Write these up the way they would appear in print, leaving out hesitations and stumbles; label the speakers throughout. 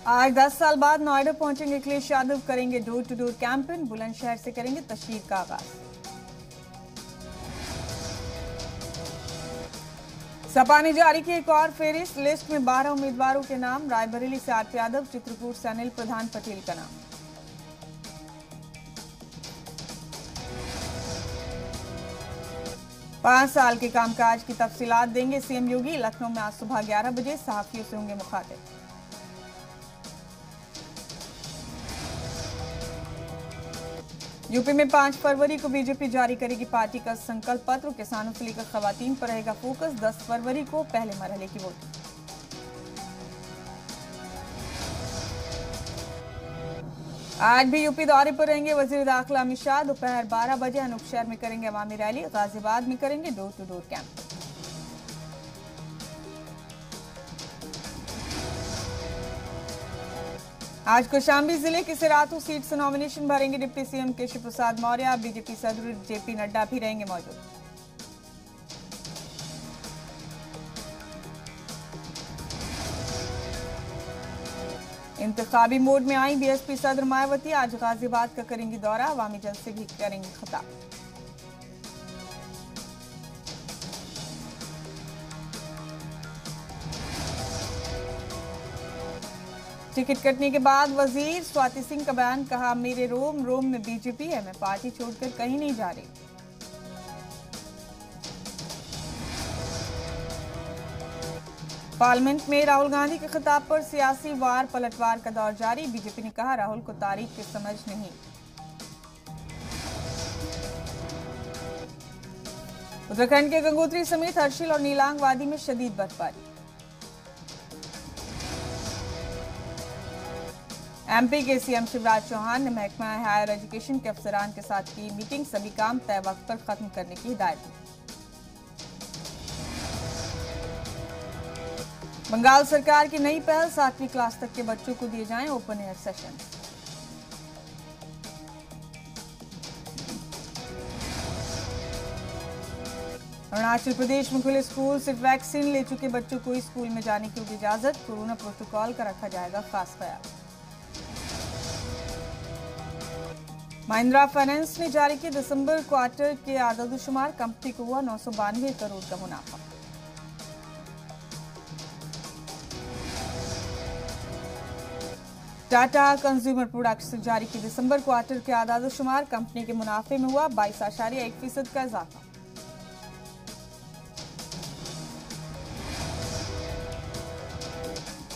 Speaker 1: आज 10 साल बाद नोएडा पहुंचेंगे अखिलेश यादव, करेंगे door to door campaign, Bulandshahr से करेंगे तशरीह का आगाज। सपा ने जारी की एक और फेहरिस्त, लिस्ट में 12 उम्मीदवारों के नाम, रायबरेली से आरपी यादव, चित्रकूट से अनिल प्रधान पटेल का नाम। पांच साल के कामकाज की तफसीलात देंगे सीएम योगी, लखनऊ में आज सुबह 11 बजे सहाफियों से होंगे मुखातिब। यूपी में 5 फरवरी को बीजेपी जारी करेगी पार्टी का संकल्प पत्र, किसानों से लेकर खवातीन पर रहेगा फोकस, 10 फरवरी को पहले मरहले की वोटिंग। आज भी यूपी दौरे पर रहेंगे वजीर दाखिला अमित शाह, दोपहर 12 बजे अनूपशहर में करेंगे अवामी रैली, गाजियाबाद में करेंगे डोर टू डोर कैंप। आज कौशाम्बी जिले की सिराथू सीट से नॉमिनेशन भरेंगे deputy CM Keshav Prasad Maurya, BJP सदर जेपी नड्डा भी रहेंगे मौजूद। इंतखाबी मोड में आई बीएसपी सदर मायावती, आज गाजियाबाद का करेंगी दौरा, अवामी जलसे भी करेंगे खिताब। टिकट कटने के बाद वजीर स्वाति सिंह का बयान, कहा मेरे रोम रोम में बीजेपी है, मैं पार्टी छोड़कर कहीं नहीं जा रही। पार्लियामेंट में राहुल गांधी के खिताब पर सियासी वार पलटवार का दौर जारी, बीजेपी ने कहा राहुल को तारीख की समझ नहीं। उत्तराखंड के गंगोत्री समेत हर्षिल और नीलांग वादी में शदीद बर्फबारी। एमपी के सीएम शिवराज चौहान ने महकमा हायर एजुकेशन के अफसरान के साथ की मीटिंग, सभी काम तय वक्त पर खत्म करने की हिदायत दी। बंगाल सरकार की नई पहल, 7वीं क्लास तक के बच्चों को दिए जाएं open air session. Arunachal Pradesh में खुले स्कूल, सिर्फ वैक्सीन ले चुके बच्चों को ही स्कूल में जाने की होगी इजाजत, कोरोना प्रोटोकॉल का रखा जाएगा खास ख्याल। महिंद्रा फाइनेंस ने जारी किया दिसंबर क्वार्टर के आदादुशुमार, कंपनी को हुआ 992 करोड़ का मुनाफा। टाटा कंज्यूमर प्रोडक्ट्स ने जारी की दिसंबर क्वार्टर के आदादुशुमार, कंपनी के मुनाफे में हुआ 22.1% का इजाफा।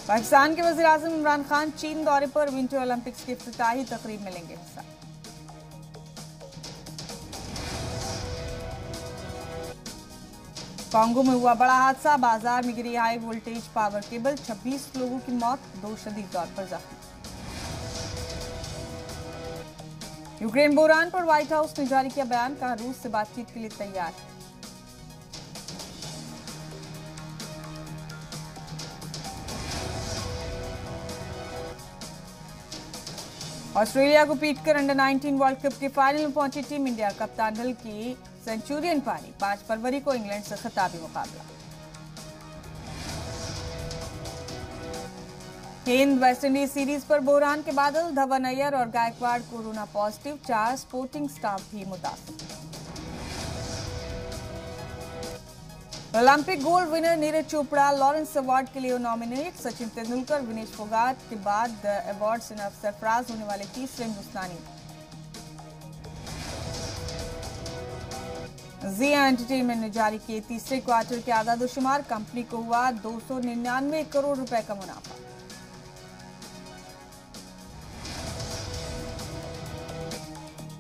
Speaker 1: पाकिस्तान के वज़ीर आज़म इमरान खान चीन दौरे पर, विंटर ओलंपिक्स की इफ्तिताही तकरीब में लेंगे हिस्सा। कांगो में हुआ बड़ा हादसा, बाजार में गिरी हाई वोल्टेज पावर केबल, 26 लोगों की मौत, 2 शदीद तौर पर जख्मी। यूक्रेन बुहरान पर व्हाइट हाउस ने जारी किया बयान, कहा रूस से बातचीत के लिए तैयार। ऑस्ट्रेलिया को पीटकर अंडर 19 वर्ल्ड कप के फाइनल में पहुंची टीम इंडिया, कप्तान ढल की सेंचुरियन पारी, 5 फरवरी को इंग्लैंड से खिताबी मुकाबला। हिंद वेस्टइंडीज सीरीज पर बुहरान के बादल, धवन, अय्यर और Gaikwad corona positive, 4 sporting staff भी मुतासिर। Olympic gold winner Neeraj Chopra Laureus award के लिए नॉमिनेट, सचिन तेंदुलकर, विनेश फोगाट के बाद अवार्ड से सरफराज होने वाले तीसरे हिंदुस्तानी। जिया एंटरटेनमेंट ने जारी किए तीसरे क्वार्टर के आदादुशुमार, कंपनी को हुआ 299 करोड़ रुपए का मुनाफा।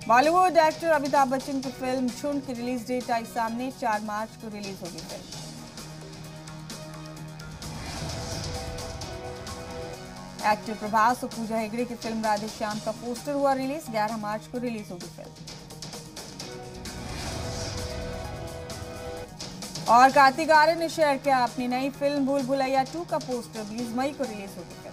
Speaker 1: बॉलीवुड एक्टर अमिताभ बच्चन की फिल्म झुंड की रिलीज डेट आई सामने, 4 मार्च को रिलीज होगी फिल्म। एक्टर प्रभास और पूजा हेगड़े की फिल्म राधे श्याम का पोस्टर हुआ रिलीज, 11 मार्च को रिलीज होगी फिल्म। और कार्तिक आर्यन ने शेयर किया अपनी नई फिल्म भूल भुलैया 2 का पोस्टर, 20 मई को रिलीज होगी।